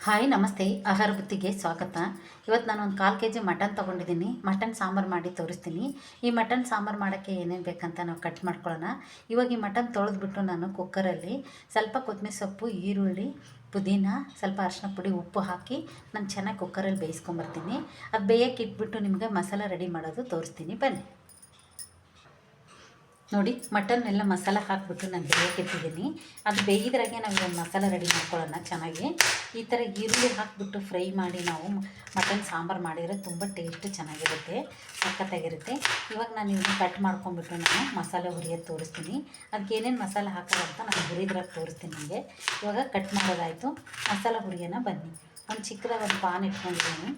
Hi ನಮಸ್ತೆ, ಆಹಾರ ಬುತ್ತಿಗೆ ಸ್ವಾಗತ. ಇವತ್ತು ನಾನು ಒಂದು 1/4 kg ಮಟನ್ ತೊಗೊಂಡಿದ್ದೀನಿ. ಮಟನ್ ಸಾಂಬಾರು ಮಾಡಿ ತೋರಿಸ್ತೀನಿ. ಈ ಮಟನ್ ಸಾಂಬಾರು ಮಾಡೋಕ್ಕೆ ಏನೇನು ಬೇಕಂತ ನಾವು ಕಟ್ ಮಾಡ್ಕೊಳ್ಳೋಣ. ಇವಾಗ ಈ ಮಟನ್ ತೊಳೆದ್ಬಿಟ್ಟು ನಾನು ಕುಕ್ಕರಲ್ಲಿ ಸ್ವಲ್ಪ ಕೊತ್ತಂಬರಿ ಸೊಪ್ಪು, ಈರುಳ್ಳಿ, ಪುದೀನ, ಸ್ವಲ್ಪ ಅರಿಶಿನ ಪುಡಿ, ಉಪ್ಪು ಹಾಕಿ ನಾನು ಚೆನ್ನಾಗಿ ಕುಕ್ಕರಲ್ಲಿ ಬೇಯಿಸ್ಕೊಂಬರ್ತೀನಿ. ಅದು ಬೇಯಕ್ಕೆ ಇಟ್ಬಿಟ್ಟು ನಿಮಗೆ ಮಸಾಲೆ ರೆಡಿ ಮಾಡೋದು ತೋರಿಸ್ತೀನಿ, ಬನ್ನಿ. ನೋಡಿ, ಮಟನ್ ಎಲ್ಲ ಮಸಾಲೆ ಹಾಕಿಬಿಟ್ಟು ನಾನು ಬೇಯಕ್ಕೆ ಇಟ್ಟಿದ್ದೀನಿ. ಅದು ಬೇಯಿದ್ರಾಗೆ ನಾವು ಇದೊಂದು ಮಸಾಲೆ ರೆಡಿ ಮಾಡ್ಕೊಳ್ಳೋಣ. ಚೆನ್ನಾಗಿ ಈ ಥರ ಈರುಳ್ಳಿ ಹಾಕಿಬಿಟ್ಟು ಫ್ರೈ ಮಾಡಿ ನಾವು ಮಟನ್ ಸಾಂಬಾರು ಮಾಡಿದರೆ ತುಂಬ ಟೇಸ್ಟ್ ಚೆನ್ನಾಗಿರುತ್ತೆ, ಸಖತ್ತಾಗಿರುತ್ತೆ. ಇವಾಗ ನಾನು ಇದನ್ನು ಕಟ್ ಮಾಡ್ಕೊಂಬಿಟ್ಟು ನಾನು ಮಸಾಲೆ ಹುರಿಯೋದು ತೋರಿಸ್ತೀನಿ. ಅದಕ್ಕೆ ಏನೇನು ಮಸಾಲೆ ಹಾಕೋದಂತ ನಾನು ಹುರಿದ್ರಾಗ ತೋರಿಸ್ತೀನಿ ನಿಮಗೆ. ಇವಾಗ ಕಟ್ ಮಾಡೋದಾಯಿತು, ಮಸಾಲೆ ಹುರಿಯೋಣ ಬನ್ನಿ. ಒಂದು ಚಿಕ್ಕದಾಗಿ ಒಂದು ಪಾನ್ ಇಟ್ಕೊಂಡಿದ್ದೀನಿ,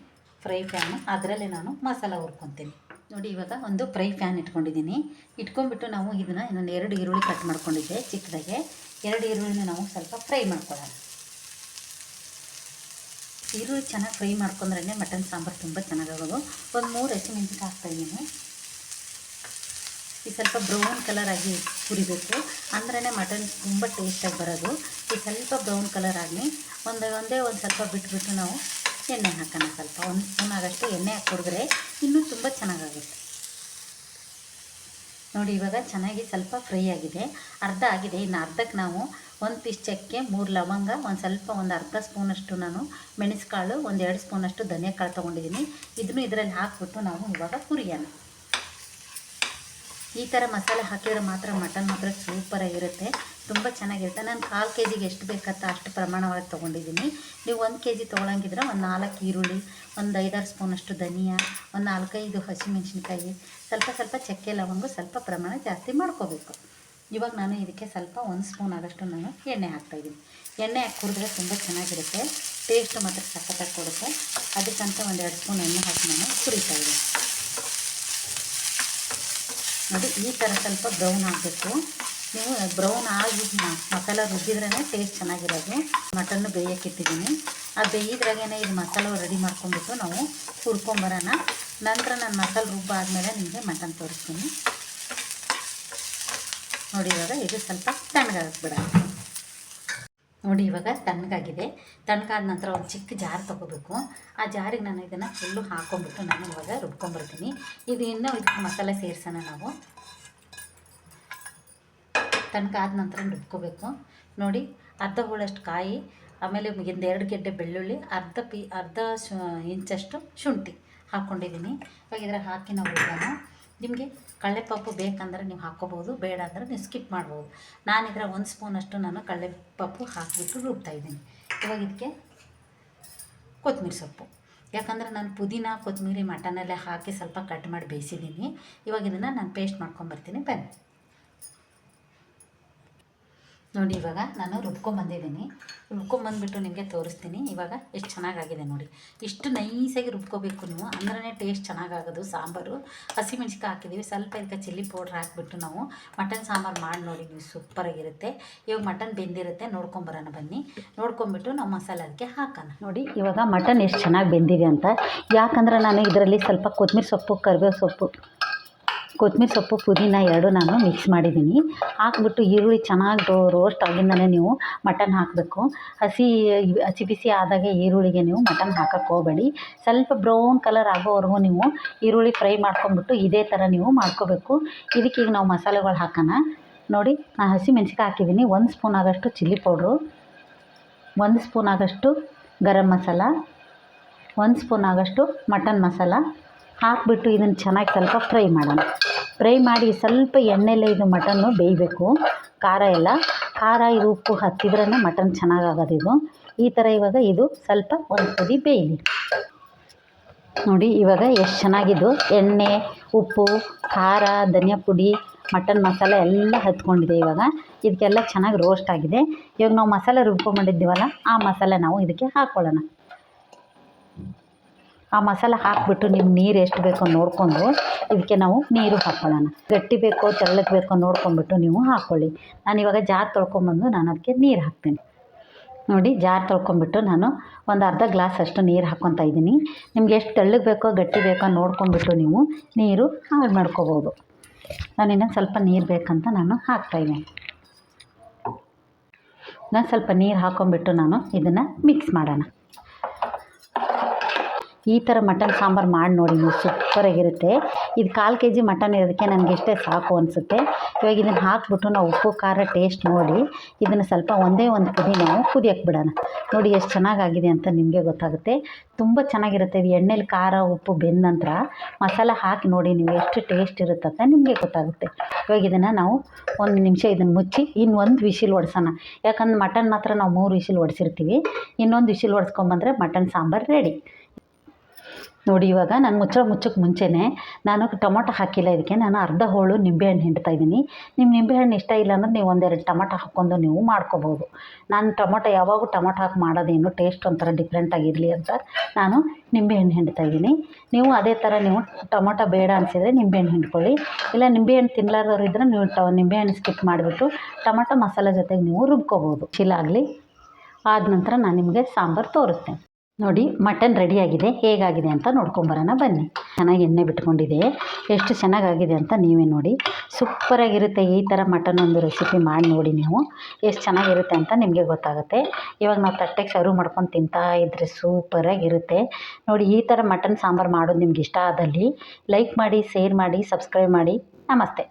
ಫ್ರೈ ಪ್ಯಾನು. ಅದರಲ್ಲೇ ನಾನು ಮಸಾಲೆ ಹುರ್ಕೊತೀನಿ. ನೋಡಿ, ಇವಾಗ ಒಂದು ಫ್ರೈ ಪ್ಯಾನ್ ಇಟ್ಕೊಂಡ್ಬಿಟ್ಟು ನಾವು ಇದನ್ನು ಇನ್ನೊಂದು 2 ಈರುಳ್ಳಿ ಕಟ್ ಮಾಡ್ಕೊಂಡಿದ್ದೆ ಚಿಕ್ಕದಾಗೆ. 2 ಈರುಳ್ಳಿನ ನಾವು ಸ್ವಲ್ಪ ಫ್ರೈ ಮಾಡ್ಕೊಳ್ಳೋಣ. ಈರುಳ್ಳಿ ಚೆನ್ನಾಗಿ ಫ್ರೈ ಮಾಡ್ಕೊಂಡ್ರೆ ಮಟನ್ ಸಾಂಬಾರು ತುಂಬ ಚೆನ್ನಾಗಾಗೋದು. ಒಂದು 3 ಹಸಿಮೆಣಸಿನ್ಕಾಯಿ ಹಾಕ್ತಾಯಿದ್ದೀನಿ. ಈ ಸ್ವಲ್ಪ ಬ್ರೌನ್ ಕಲರ್ ಆಗಿ ಹುರಿಬೇಕು, ಅಂದ್ರೇ ಮಟನ್ ತುಂಬ ಟೇಸ್ಟಾಗಿ ಬರೋದು. ಈ ಸ್ವಲ್ಪ ಬ್ರೌನ್ ಕಲರ್ ಆಗಲಿ ಒಂದೇ ಸ್ವಲ್ಪ ಬಿಟ್ಬಿಟ್ಟು ನಾವು ಎಣ್ಣೆ ಹಾಕೋಣ. ಸ್ವಲ್ಪ 1 ಸ್ಪೂನ್ ಆಗೋಷ್ಟು ಎಣ್ಣೆ ಹಾಕಿ ಕುಡಿದ್ರೆ ಇನ್ನೂ ತುಂಬ ಚೆನ್ನಾಗಾಗುತ್ತೆ. ನೋಡಿ, ಇವಾಗ ಚೆನ್ನಾಗಿ ಸ್ವಲ್ಪ ಫ್ರೈ ಆಗಿದೆ, ಅರ್ಧ ಆಗಿದೆ. ಇನ್ನು ಅರ್ಧಕ್ಕೆ ನಾವು 1 ಪೀಸ್ ಚಕ್ಕೆ, 3 ಲವಂಗ, ಒಂದು ಅರ್ಧ ಸ್ಪೂನಷ್ಟು ನಾನು ಮೆಣಸುಕಾಳು, 2 ಸ್ಪೂನಷ್ಟು ಧನಿಯಾಕಾಳು ತೊಗೊಂಡಿದ್ದೀನಿ. ಇದನ್ನು ಇದರಲ್ಲಿ ಹಾಕ್ಬಿಟ್ಟು ನಾವು ಇವಾಗ ಹುರಿಯೋಣ. ಈ ಥರ ಮಸಾಲೆ ಹಾಕಿದ್ರೆ ಮಾತ್ರ ಮಟನ್ ಮಾತ್ರ ಸೂಪರಾಗಿರುತ್ತೆ, ತುಂಬ ಚೆನ್ನಾಗಿರುತ್ತೆ. ನಾನು 1/4 kgಗೆ ಎಷ್ಟು ಬೇಕಂತ ಅಷ್ಟು ಪ್ರಮಾಣವಾಗಿ ತೊಗೊಂಡಿದ್ದೀನಿ. ನೀವು 1 kg ತೊಗೊಳಂಗಿದ್ರೆ ಒಂದು 4 ಈರುಳ್ಳಿ, ಒಂದು 5-6 ಸ್ಪೂನಷ್ಟು ಧನಿಯಾ, ಒಂದು 4-5 ಹಸಿಮೆಣಸಿನ್ಕಾಯಿ, ಸ್ವಲ್ಪ ಚಕ್ಕೆ ಲವಂಗ, ಸ್ವಲ್ಪ ಪ್ರಮಾಣ ಜಾಸ್ತಿ ಮಾಡ್ಕೋಬೇಕು. ಇವಾಗ ನಾನು ಇದಕ್ಕೆ ಸ್ವಲ್ಪ 1 ಸ್ಪೂನ್ ಆಗೋಷ್ಟು ನಾನು ಎಣ್ಣೆ ಹಾಕ್ತಾಯಿದ್ದೀನಿ. ಎಣ್ಣೆ ಹಾಕಿ ಕುಡಿದ್ರೆ ತುಂಬ ಚೆನ್ನಾಗಿರುತ್ತೆ, ಟೇಸ್ಟ್ ಮಾತ್ರ ಸಖತ್ತಾಗಿ ಕೊಡುತ್ತೆ. ಅದಕ್ಕಂತ 1-2 ಸ್ಪೂನ್ ಎಣ್ಣೆ ಹಾಕಿ ನಾನು ಹುರಿತಾಯಿದ್ದೀನಿ. ನೋಡಿ, ಈ ಥರ ಸ್ವಲ್ಪ ಬ್ರೌನ್ ಆಗಬೇಕು. ನೀವು ಬ್ರೌನ್ ಆಗಿ ಮಸಾಲೆ ರುಬ್ಬಿದ್ರೇ ಟೇಸ್ಟ್ ಚೆನ್ನಾಗಿರೋದು. ಮಟನ್ನು ಬೇಯಕ್ಕೆ ಇಟ್ಟಿದ್ದೀನಿ. ಆ ಬೇಯಿದ್ರಾಗೇ ಇದು ಮಸಾಲೆ ರೆಡಿ ಮಾಡ್ಕೊಂಡ್ಬಿಟ್ಟು ನಾವು ಹುರ್ಕೊಂಬರೋಣ. ನಂತರ ನಾನು ಮಸಾಲೆ ರುಬ್ಬಾದ್ಮೇಲೆ ನಿಮಗೆ ಮಟನ್ ತೋರಿಸ್ತೀನಿ. ನೋಡಿ, ಇವಾಗ ಇದು ಸ್ವಲ್ಪ ತಣ್ಣಗಾಗಿಬಿಡ. ನೋಡಿ, ಇವಾಗ ತಣ್ಣಗಾಗಿದೆ. ತಣ್ಣಗಾದ ನಂತರ ಒಂದು ಚಿಕ್ಕ ಜಾರ್ ತೊಗೋಬೇಕು. ಆ ಜಾರಿಗೆ ನಾನು ಇದನ್ನು ಫುಲ್ಲು ಹಾಕ್ಕೊಂಡ್ಬಿಟ್ಟು ನಾನು ಇವಾಗ ರುಬ್ಕೊಂಬರ್ತೀನಿ. ಇದು ಇನ್ನೂ ಇದಕ್ಕೆ ಮಸಾಲೆ ಸೇರಿಸೋಣ. ನಾವು ತಣ್ಣಗಾದ ನಂತರ ರುಬ್ಕೋಬೇಕು. ನೋಡಿ, ಅರ್ಧ ಹೋಳಷ್ಟು ಕಾಯಿ, ಆಮೇಲೆ 2 ಗೆಡ್ಡೆ ಬೆಳ್ಳುಳ್ಳಿ, ಅರ್ಧ ಇಂಚಷ್ಟು ಶುಂಠಿ ಹಾಕ್ಕೊಂಡಿದ್ದೀನಿ. ಇವಾಗ ಇದ್ರಾಗ ಹಾಕಿ ನಾವು ರುಬ್ಬೋಣ. ನಿಮಗೆ ಕಡಲೆಪಪ್ಪು ಬೇಕಂದ್ರೆ ನೀವು ಹಾಕ್ಕೋಬೋದು, ಬೇಡ ಅಂದರೆ ನೀವು ಸ್ಕಿಪ್ ಮಾಡ್ಬೋದು. ನಾನು ಇದರ 1 ಸ್ಪೂನಷ್ಟು ನಾನು ಕಡಲೆಪಪ್ಪು ಹಾಕಿಬಿಟ್ಟು ರುಬ್ತಾಯಿದ್ದೀನಿ. ಇವಾಗ ಇದಕ್ಕೆ ಕೊತ್ತಂಬರಿ ಸೊಪ್ಪು, ಯಾಕಂದರೆ ನಾನು ಪುದೀನ, ಕೊತ್ತಂಬರಿ ಮಟನಲ್ಲೇ ಹಾಕಿ ಸ್ವಲ್ಪ ಕಟ್ ಮಾಡಿ ಬೇಯಿಸಿದ್ದೀನಿ. ಇವಾಗ ಇದನ್ನು ನಾನು ಪೇಸ್ಟ್ ಮಾಡ್ಕೊಂಬರ್ತೀನಿ, ಬನ್ನಿ. ನೋಡಿ, ಇವಾಗ ನಾನು ರುಬ್ಕೊಂಬಂದಿದ್ದೀನಿ. ರುಬ್ಕೊಂಬಂದ್ಬಿಟ್ಟು ನಿಮಗೆ ತೋರಿಸ್ತೀನಿ. ಇವಾಗ ಎಷ್ಟು ಚೆನ್ನಾಗಾಗಿದೆ ನೋಡಿ. ಇಷ್ಟು ನೈಸಾಗಿ ರುಬ್ಕೋಬೇಕು ನೀವು, ಅಂದ್ರೆ ಟೇಸ್ಟ್ ಚೆನ್ನಾಗಾಗೋದು ಸಾಂಬಾರು. ಹಸಿಮೆಣ್ಸಿಕಾಯಿ ಹಾಕಿದ್ದೀವಿ, ಸ್ವಲ್ಪ ಇದಕ್ಕೆ ಚಿಲ್ಲಿ ಪೌಡ್ರ್ ಹಾಕಿಬಿಟ್ಟು ನಾವು ಮಟನ್ ಸಾಂಬಾರು ಮಾಡಿ ನೋಡಿ, ನೀವು ಸೂಪರಾಗಿರುತ್ತೆ. ಇವಾಗ ಮಟನ್ ಬೆಂದಿರುತ್ತೆ, ನೋಡ್ಕೊಂಬರೋಣ ಬನ್ನಿ. ನೋಡ್ಕೊಂಬಿಟ್ಟು ನಾವು ಮಸಾಲೆ ಅದಕ್ಕೆ ಹಾಕೋಣ. ನೋಡಿ, ಇವಾಗ ಮಟನ್ ಎಷ್ಟು ಚೆನ್ನಾಗಿ ಬೆಂದಿದೆ ಅಂತ. ಯಾಕಂದ್ರೆ ನಾನು ಇದರಲ್ಲಿ ಸ್ವಲ್ಪ ಕೊತ್ತಂಬರಿ ಸೊಪ್ಪು, ಕರಿಬೇವು ಸೊಪ್ಪು, ಕೊತ್ತಂಬರಿ ಸೊಪ್ಪು, ಪುದೀನ 2 ನಾನು ಮಿಕ್ಸ್ ಮಾಡಿದ್ದೀನಿ. ಹಾಕ್ಬಿಟ್ಟು ಈರುಳ್ಳಿ ಚೆನ್ನಾಗಿ ರೋಸ್ಟ್ ಆಗಿಂದಲೇ ನೀವು ಮಟನ್ ಹಾಕಬೇಕು. ಹಸಿ ಬಿಸಿ ಆದಾಗೆ ಈರುಳ್ಳಿಗೆ ನೀವು ಮಟನ್ ಹಾಕಕ್ಕೆ ಹೋಗಬೇಡಿ. ಸ್ವಲ್ಪ ಬ್ರೌನ್ ಕಲರ್ ಆಗೋವರೆಗೂ ನೀವು ಈರುಳ್ಳಿ ಫ್ರೈ ಮಾಡ್ಕೊಂಬಿಟ್ಟು ಇದೇ ಥರ ನೀವು ಮಾಡ್ಕೋಬೇಕು. ಇದಕ್ಕೀಗ ನಾವು ಮಸಾಲೆಗಳು ಹಾಕೋಣ. ನೋಡಿ, ನಾನು ಹಸಿಮೆಣ್ಸಿಕಾಯಿ ಹಾಕಿದ್ದೀನಿ. 1 ಸ್ಪೂನ್ ಆಗೋಷ್ಟು ಚಿಲ್ಲಿ ಪೌಡ್ರು, 1 ಸ್ಪೂನ್ ಆಗೋಷ್ಟು ಗರಂ ಮಸಾಲ, 1 ಸ್ಪೂನ್ ಆಗೋಷ್ಟು ಮಟನ್ ಮಸಾಲ ಹಾಕಿಬಿಟ್ಟು ಇದನ್ನು ಚೆನ್ನಾಗಿ ಸ್ವಲ್ಪ ಫ್ರೈ ಮಾಡೋಣ. ಫ್ರೈ ಮಾಡಿ ಸ್ವಲ್ಪ ಎಣ್ಣೆಲೆ ಇದು ಮಟನ್ನು ಬೇಯಬೇಕು. ಖಾರ ಇದು ಉಪ್ಪು ಹತ್ತಿದ್ರೇ ಮಟನ್ ಚೆನ್ನಾಗಾಗೋದು ಇದು. ಈ ಥರ ಇವಾಗ ಇದು ಸ್ವಲ್ಪ ಒಂದು ಕುದಿ ಬೇಯಲಿ. ನೋಡಿ, ಇವಾಗ ಎಷ್ಟು ಚೆನ್ನಾಗಿದ್ದು ಎಣ್ಣೆ, ಉಪ್ಪು, ಖಾರ, ಧನಿಯಾ ಪುಡಿ, ಮಟನ್ ಮಸಾಲೆ ಎಲ್ಲ ಹತ್ಕೊಂಡಿದೆ. ಇವಾಗ ಇದಕ್ಕೆಲ್ಲ ಚೆನ್ನಾಗಿ ರೋಸ್ಟ್ ಆಗಿದೆ. ಇವಾಗ ನಾವು ಮಸಾಲೆ ರುಬ್ಕೊಂಡ್ಬಂದಿದ್ದೀವಲ್ಲ, ಆ ಮಸಾಲೆ ನಾವು ಇದಕ್ಕೆ ಹಾಕ್ಕೊಳ್ಳೋಣ. ಆ ಮಸಾಲೆ ಹಾಕಿಬಿಟ್ಟು ನಿಮ್ಗೆ ನೀರು ಎಷ್ಟು ಬೇಕೋ ನೋಡಿಕೊಂಡು ಇದಕ್ಕೆ ನಾವು ನೀರು ಹಾಕ್ಕೊಳ್ಳೋಣ. ಗಟ್ಟಿ ಬೇಕೋ ತೆಳ್ಳಗೆ ಬೇಕೋ ನೋಡ್ಕೊಂಬಿಟ್ಟು ನೀವು ಹಾಕ್ಕೊಳ್ಳಿ. ನಾನಿವಾಗ ಜಾರ್ ತೊಳ್ಕೊಂಬಂದು ನಾನು ಅದಕ್ಕೆ ನೀರು ಹಾಕ್ತೀನಿ. ನೋಡಿ, ಜಾರ್ ತೊಳ್ಕೊಂಬಿಟ್ಟು ನಾನು ಒಂದು ಅರ್ಧ ಗ್ಲಾಸ್ ಅಷ್ಟು ನೀರು ಹಾಕ್ಕೊತಾ ಇದ್ದೀನಿ. ನಿಮ್ಗೆ ಎಷ್ಟು ತೆಳ್ಳಗೆ ಬೇಕೋ ಗಟ್ಟಿ ಬೇಕೋ ನೋಡ್ಕೊಂಬಿಟ್ಟು ನೀವು ನೀರು ಆ್ಯಡ್ ಮಾಡ್ಕೋಬೋದು. ನಾನು ಇನ್ನೊಂದು ಸ್ವಲ್ಪ ನೀರು ಬೇಕಂತ ನಾನು ಹಾಕ್ತಾಯಿದ್ದೀನಿ. ನಾನು ಸ್ವಲ್ಪ ನೀರು ಹಾಕ್ಕೊಂಬಿಟ್ಟು ನಾನು ಇದನ್ನು ಮಿಕ್ಸ್ ಮಾಡೋಣ. ಈ ಥರ ಮಟನ್ ಸಾಂಬಾರು ಮಾಡಿ ನೋಡಿ ನೀವು, ಸೂಪರಾಗಿರುತ್ತೆ. ಇದು 1/4 kg ಮಟನ್ ಇರೋದಕ್ಕೆ ನನಗೆ ಇಷ್ಟೇ ಸಾಕು ಅನಿಸುತ್ತೆ. ಇವಾಗ ಇದನ್ನು ಹಾಕ್ಬಿಟ್ಟು ನಾವು ಉಪ್ಪು ಖಾರ ಟೇಸ್ಟ್ ನೋಡಿ ಇದನ್ನು ಸ್ವಲ್ಪ ಒಂದೇ ಒಂದು ಕುದಿ ನಾವು ಕುದಿಯಕ್ಕೆ ಬಿಡೋಣ. ನೋಡಿ ಎಷ್ಟು ಚೆನ್ನಾಗಾಗಿದೆ ಅಂತ ನಿಮಗೆ ಗೊತ್ತಾಗುತ್ತೆ. ತುಂಬ ಚೆನ್ನಾಗಿರುತ್ತೆ. ಇದು ಎಣ್ಣೆಲಿ ಖಾರ ಉಪ್ಪು ಬೆಂದ ನಂತರ ಮಸಾಲೆ ಹಾಕಿ ನೋಡಿ ನೀವು ಎಷ್ಟು ಟೇಸ್ಟ್ ಇರುತ್ತೆ ಅಂತ ನಿಮಗೆ ಗೊತ್ತಾಗುತ್ತೆ. ಇವಾಗ ಇದನ್ನು ನಾವು 1 ನಿಮಿಷ ಇದನ್ನು ಮುಚ್ಚಿ ಇನ್ನೊಂದು ವಿಶಿಲ್ ಹೊಡ್ಸೋಣ. ಯಾಕಂದ್ರೆ ಮಟನ್ ಮಾತ್ರ ನಾವು 3 ವಿಶಿಲ್ ಹೊಡ್ಸಿರ್ತೀವಿ. ಇನ್ನೊಂದು ವಿಶಿಲ್ ಹೊಡ್ಸ್ಕೊಂಬಂದ್ರೆ ಮಟನ್ ಸಾಂಬಾರು ರೆಡಿ. ನೋಡಿ ಇವಾಗ ನಾನು ಮುಚ್ಚಕ್ಕೆ ಮುಂಚೆನೇ ನಾನು ಟೊಮೊಟೊ ಹಾಕಿಲ್ಲ. ಇದಕ್ಕೆ ನಾನು ಅರ್ಧ ಹೋಳು ನಿಂಬೆಹಣ್ಣು ಹಿಂಡ್ತಾಯಿದ್ದೀನಿ. ನಿಮ್ಮ ನಿಂಬೆಹಣ್ಣು ಇಷ್ಟ ಇಲ್ಲ ಅಂದ್ರೆ ನೀವು 1-2 ಟೊಮೊಟೊ ಹಾಕ್ಕೊಂಡು ನೀವು ಮಾಡ್ಕೋಬೋದು. ನಾನು ಟೊಮೊಟೊ ಯಾವಾಗೂ ಟೊಮೊಟೊ ಹಾಕಿ ಮಾಡೋದೇನು ಟೇಸ್ಟ್ ಒಂಥರ ಡಿಫ್ರೆಂಟಾಗಿರಲಿ ಅಂತ ನಾನು ನಿಂಬೆಹಣ್ಣು ಹಿಂಡ್ತಾಯಿದ್ದೀನಿ. ನೀವು ಅದೇ ಥರ ನೀವು ಟೊಮೊಟೊ ಬೇಡ ಅನಿಸಿದರೆ ನಿಂಬೆಹಣ್ಣು ಹಿಂಡ್ಕೊಳ್ಳಿ. ಇಲ್ಲ ನಿಂಬೆಹಣ್ಣು ತಿನ್ನಲಾರ್ದವ್ರು ಇದ್ದರೆ ನೀವು ನಿಂಬೆಹಣ್ಣು ಸ್ಕಿಪ್ ಮಾಡಿಬಿಟ್ಟು ಟೊಮೊಟೊ ಮಸಾಲೆ ಜೊತೆಗೆ ನೀವು ರುಬ್ಕೋಬೋದು. ಚಿಲ್ಲಾಗಲಿ ಆದ ನಂತರ ನಾನು ನಿಮಗೆ ಸಾಂಬಾರು ತೋರಿಸ್ತೇನೆ. ನೋಡಿ ಮಟನ್ ರೆಡಿಯಾಗಿದೆ. ಹೇಗಾಗಿದೆ ಅಂತ ನೋಡ್ಕೊಂಬರೋಣ ಬನ್ನಿ. ಚೆನ್ನಾಗಿ ಎಣ್ಣೆ ಬಿಟ್ಕೊಂಡಿದೆ. ಎಷ್ಟು ಚೆನ್ನಾಗಾಗಿದೆ ಅಂತ ನೀವೇ ನೋಡಿ. ಸೂಪರಾಗಿರುತ್ತೆ. ಈ ಥರ ಮಟನ್ ಒಂದು ರೆಸಿಪಿ ಮಾಡಿ ನೋಡಿ ನೀವು, ಎಷ್ಟು ಚೆನ್ನಾಗಿರುತ್ತೆ ಅಂತ ನಿಮಗೆ ಗೊತ್ತಾಗುತ್ತೆ. ಇವಾಗ ನಾವು ತಟ್ಟೆಗೆ ಸರ್ವ್ ಮಾಡ್ಕೊಂಡು ತಿಂತಾ ಇದ್ದರೆ ಸೂಪರಾಗಿರುತ್ತೆ. ನೋಡಿ ಈ ಥರ ಮಟನ್ ಸಾಂಬಾರು ಮಾಡೋದು ನಿಮ್ಗೆ ಇಷ್ಟ ಆದಲ್ಲಿ ಲೈಕ್ ಮಾಡಿ, ಶೇರ್ ಮಾಡಿ, ಸಬ್ಸ್ಕ್ರೈಬ್ ಮಾಡಿ. ನಮಸ್ತೆ.